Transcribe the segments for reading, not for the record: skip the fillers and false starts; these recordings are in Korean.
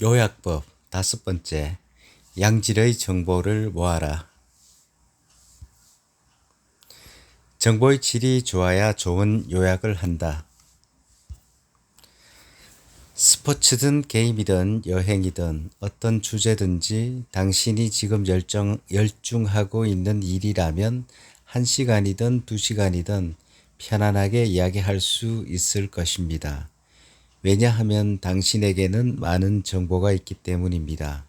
요약법 5번째. 양질의 정보를 모아라. 정보의 질이 좋아야 좋은 요약을 한다. 스포츠든 게임이든 여행이든 어떤 주제든지 당신이 지금 열중하고 있는 일이라면 1시간이든 2시간이든 편안하게 이야기할 수 있을 것입니다. 왜냐하면 당신에게는 많은 정보가 있기 때문입니다.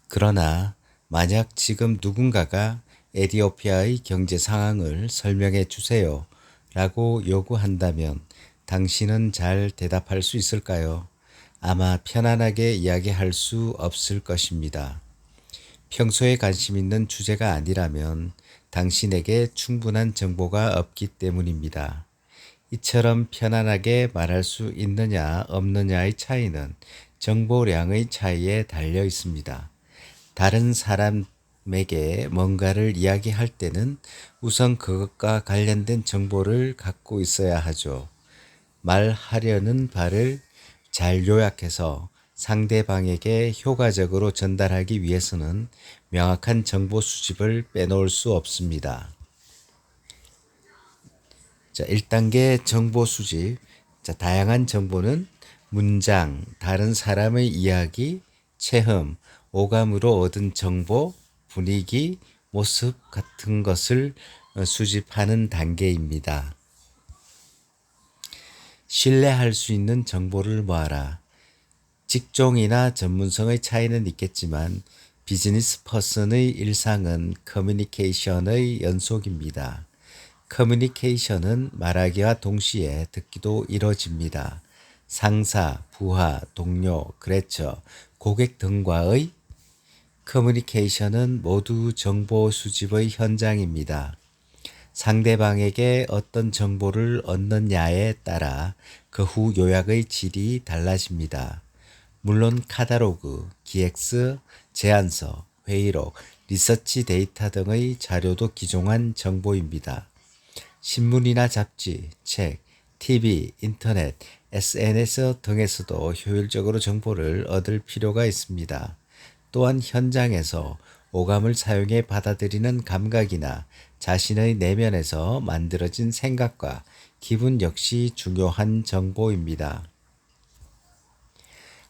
그러나 만약 지금 누군가가 에티오피아의 경제 상황을 설명해 주세요 라고 요구한다면 당신은 잘 대답할 수 있을까요? 아마 편안하게 이야기할 수 없을 것입니다. 평소에 관심 있는 주제가 아니라면 당신에게 충분한 정보가 없기 때문입니다. 이처럼 편안하게 말할 수 있느냐 없느냐의 차이는 정보량의 차이에 달려 있습니다. 다른 사람에게 뭔가를 이야기할 때는 우선 그것과 관련된 정보를 갖고 있어야 하죠. 말하려는 바를 잘 요약해서 상대방에게 효과적으로 전달하기 위해서는 명확한 정보 수집을 빼놓을 수 없습니다. 자, 1단계 정보 수집. 자, 다양한 정보는 문장, 다른 사람의 이야기, 체험, 오감으로 얻은 정보, 분위기, 모습 같은 것을 수집하는 단계입니다. 신뢰할 수 있는 정보를 모아라. 직종이나 전문성의 차이는 있겠지만 비즈니스 퍼슨의 일상은 커뮤니케이션의 연속입니다. 커뮤니케이션은 말하기와 동시에 듣기도 이뤄집니다. 상사, 부하, 동료, 거래처, 고객 등과의 커뮤니케이션은 모두 정보 수집의 현장입니다. 상대방에게 어떤 정보를 얻느냐에 따라 그 후 요약의 질이 달라집니다. 물론 카탈로그, 기획서, 제안서, 회의록, 리서치 데이터 등의 자료도 기종한 정보입니다. 신문이나 잡지, 책, TV, 인터넷, SNS 등에서도 효율적으로 정보를 얻을 필요가 있습니다. 또한 현장에서 오감을 사용해 받아들이는 감각이나 자신의 내면에서 만들어진 생각과 기분 역시 중요한 정보입니다.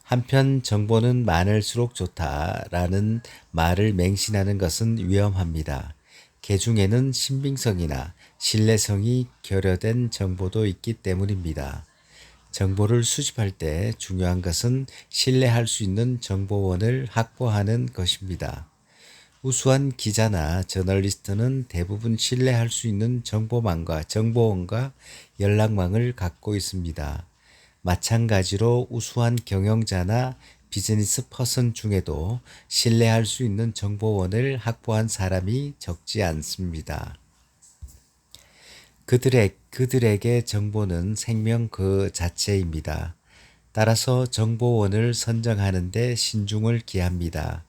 한편 정보는 많을수록 좋다라는 말을 맹신하는 것은 위험합니다. 개 중에는 신빙성이나 신뢰성이 결여된 정보도 있기 때문입니다. 정보를 수집할 때 중요한 것은 신뢰할 수 있는 정보원을 확보하는 것입니다. 우수한 기자나 저널리스트는 대부분 신뢰할 수 있는 정보원과 연락망을 갖고 있습니다. 마찬가지로 우수한 경영자나 비즈니스 퍼슨 중에도 신뢰할 수 있는 정보원을 확보한 사람이 적지 않습니다. 그들에게 정보는 생명 그 자체입니다. 따라서 정보원을 선정하는 데 신중을 기합니다.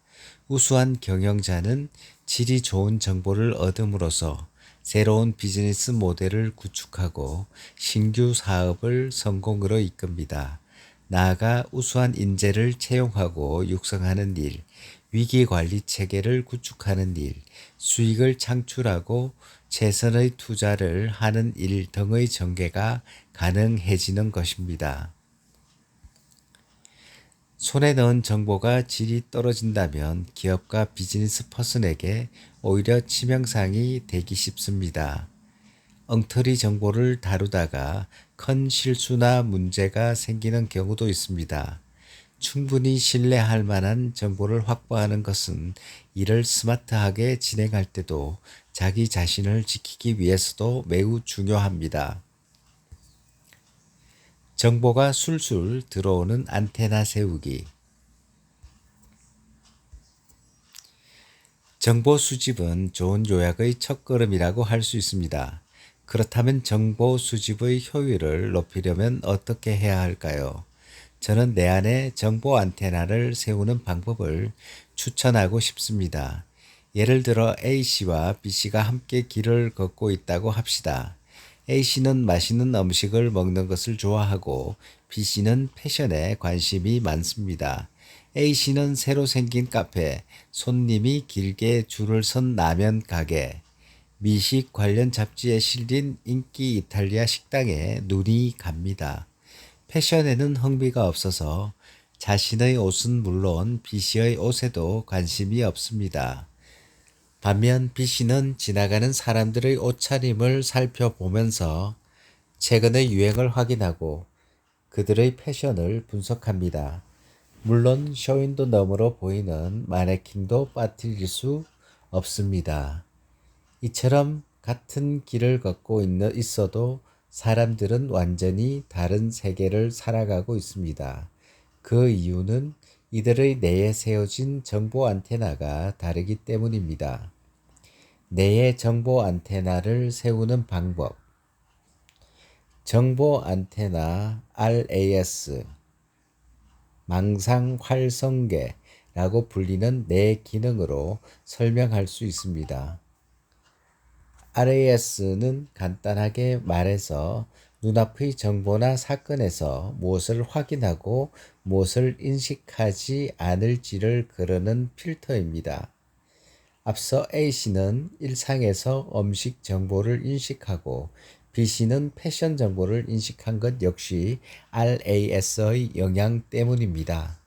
우수한 경영자는 질이 좋은 정보를 얻음으로써 새로운 비즈니스 모델을 구축하고 신규 사업을 성공으로 이끕니다. 나아가 우수한 인재를 채용하고 육성하는 일, 위기관리 체계를 구축하는 일, 수익을 창출하고 최선의 투자를 하는 일 등의 전개가 가능해지는 것입니다. 손에 넣은 정보가 질이 떨어진다면 기업과 비즈니스 퍼슨에게 오히려 치명상이 되기 쉽습니다. 엉터리 정보를 다루다가 큰 실수나 문제가 생기는 경우도 있습니다. 충분히 신뢰할 만한 정보를 확보하는 것은 일을 스마트하게 진행할 때도 자기 자신을 지키기 위해서도 매우 중요합니다. 정보가 술술 들어오는 안테나 세우기. 정보 수집은 좋은 요약의 첫걸음이라고 할 수 있습니다. 그렇다면 정보 수집의 효율을 높이려면 어떻게 해야 할까요? 저는 내 안에 정보 안테나를 세우는 방법을 추천하고 싶습니다. 예를 들어 A씨와 B씨가 함께 길을 걷고 있다고 합시다. A씨는 맛있는 음식을 먹는 것을 좋아하고 B씨는 패션에 관심이 많습니다. A씨는 새로 생긴 카페, 손님이 길게 줄을 선 라면 가게, 미식 관련 잡지에 실린 인기 이탈리아 식당에 눈이 갑니다. 패션에는 흥미가 없어서 자신의 옷은 물론 B씨의 옷에도 관심이 없습니다. 반면 B씨는 지나가는 사람들의 옷차림을 살펴보면서 최근의 유행을 확인하고 그들의 패션을 분석합니다. 물론 쇼윈도 너머로 보이는 마네킹도 빠뜨릴 수 없습니다. 이처럼 같은 길을 걷고 있어도 사람들은 완전히 다른 세계를 살아가고 있습니다. 그 이유는 이들의 뇌에 세워진 정보 안테나가 다르기 때문입니다. 뇌에 정보 안테나를 세우는 방법. 정보 안테나 RAS, 망상 활성계라고 불리는 뇌 기능으로 설명할 수 있습니다. RAS는 간단하게 말해서 눈앞의 정보나 사건에서 무엇을 확인하고 무엇을 인식하지 않을지를 그르는 필터입니다. 앞서 A씨는 일상에서 음식 정보를 인식하고 B씨는 패션 정보를 인식한 것 역시 RAS의 영향 때문입니다.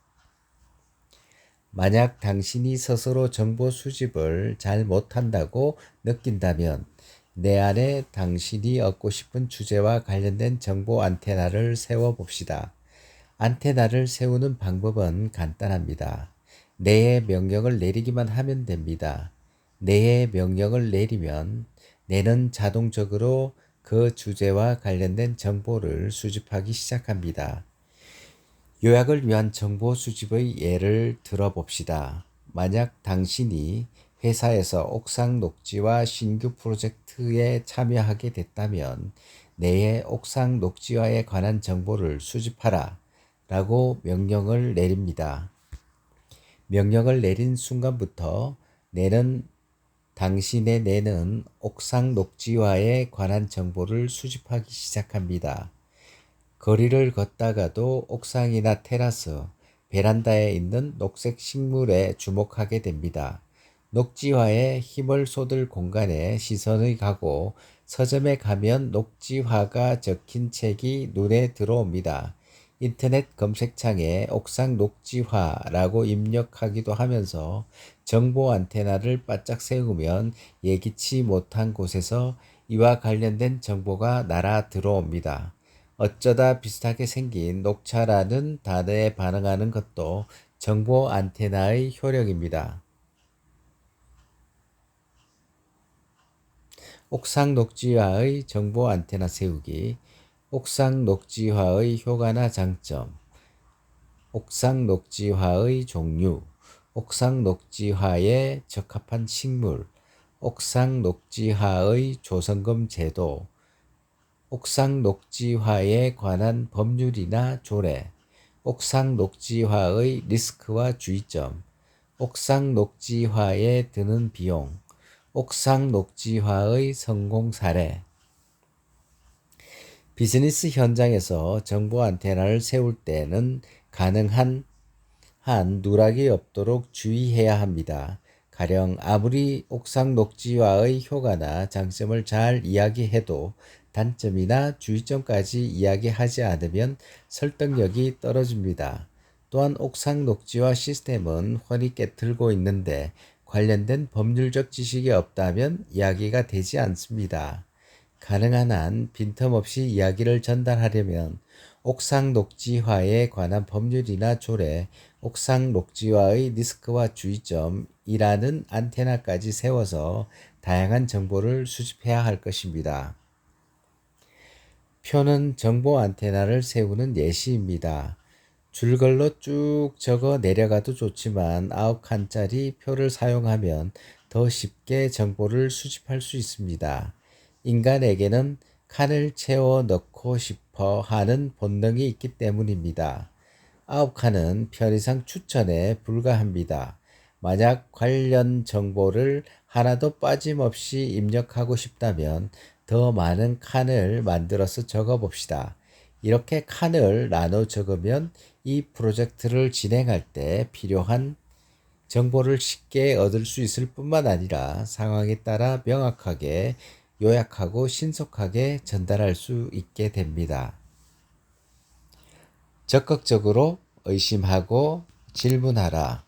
만약 당신이 스스로 정보 수집을 잘 못한다고 느낀다면 내 안에 당신이 얻고 싶은 주제와 관련된 정보 안테나를 세워봅시다. 안테나를 세우는 방법은 간단합니다. 뇌에 명령을 내리기만 하면 됩니다. 뇌에 명령을 내리면 뇌는 자동적으로 그 주제와 관련된 정보를 수집하기 시작합니다. 요약을 위한 정보 수집의 예를 들어봅시다. 만약 당신이 회사에서 옥상 녹지와 신규 프로젝트에 참여하게 됐다면 뇌에 옥상 녹지화에 관한 정보를 수집하라 라고 명령을 내립니다. 명령을 내린 순간부터 당신의 뇌는 옥상 녹지화에 관한 정보를 수집하기 시작합니다. 거리를 걷다가도 옥상이나 테라스, 베란다에 있는 녹색 식물에 주목하게 됩니다. 녹지화에 힘을 쏟을 공간에 시선이 가고 서점에 가면 녹지화가 적힌 책이 눈에 들어옵니다. 인터넷 검색창에 옥상 녹지화라고 입력하기도 하면서 정보 안테나를 바짝 세우면 예기치 못한 곳에서 이와 관련된 정보가 날아 들어옵니다. 어쩌다 비슷하게 생긴 녹차라는 단어에 반응하는 것도 정보 안테나의 효력입니다. 옥상 녹지화의 정보 안테나 세우기, 옥상 녹지화의 효과나 장점, 옥상 녹지화의 종류, 옥상 녹지화에 적합한 식물, 옥상 녹지화의 조성금 제도, 옥상 녹지화에 관한 법률이나 조례, 옥상 녹지화의 리스크와 주의점, 옥상 녹지화에 드는 비용, 옥상 녹지화의 성공 사례. 비즈니스 현장에서 정보 안테나를 세울 때는 가능한 한 누락이 없도록 주의해야 합니다. 가령 아무리 옥상 녹지화의 효과나 장점을 잘 이야기해도 단점이나 주의점까지 이야기하지 않으면 설득력이 떨어집니다. 또한 옥상 녹지화 시스템은 훤히 깨틀고 있는데 관련된 법률적 지식이 없다면 이야기가 되지 않습니다. 가능한 한 빈틈없이 이야기를 전달하려면 옥상 녹지화에 관한 법률이나 조례, 옥상 녹지화의 리스크와 주의점이라는 안테나까지 세워서 다양한 정보를 수집해야 할 것입니다. 표는 정보 안테나를 세우는 예시입니다. 줄글로 쭉 적어 내려가도 좋지만 9칸짜리 표를 사용하면 더 쉽게 정보를 수집할 수 있습니다. 인간에게는 칸을 채워 넣고 싶어 하는 본능이 있기 때문입니다. 9칸은 편의상 추천에 불과합니다. 만약 관련 정보를 하나도 빠짐없이 입력하고 싶다면 더 많은 칸을 만들어서 적어봅시다. 이렇게 칸을 나눠 적으면 이 프로젝트를 진행할 때 필요한 정보를 쉽게 얻을 수 있을 뿐만 아니라 상황에 따라 명확하게 요약하고 신속하게 전달할 수 있게 됩니다. 적극적으로 의심하고 질문하라.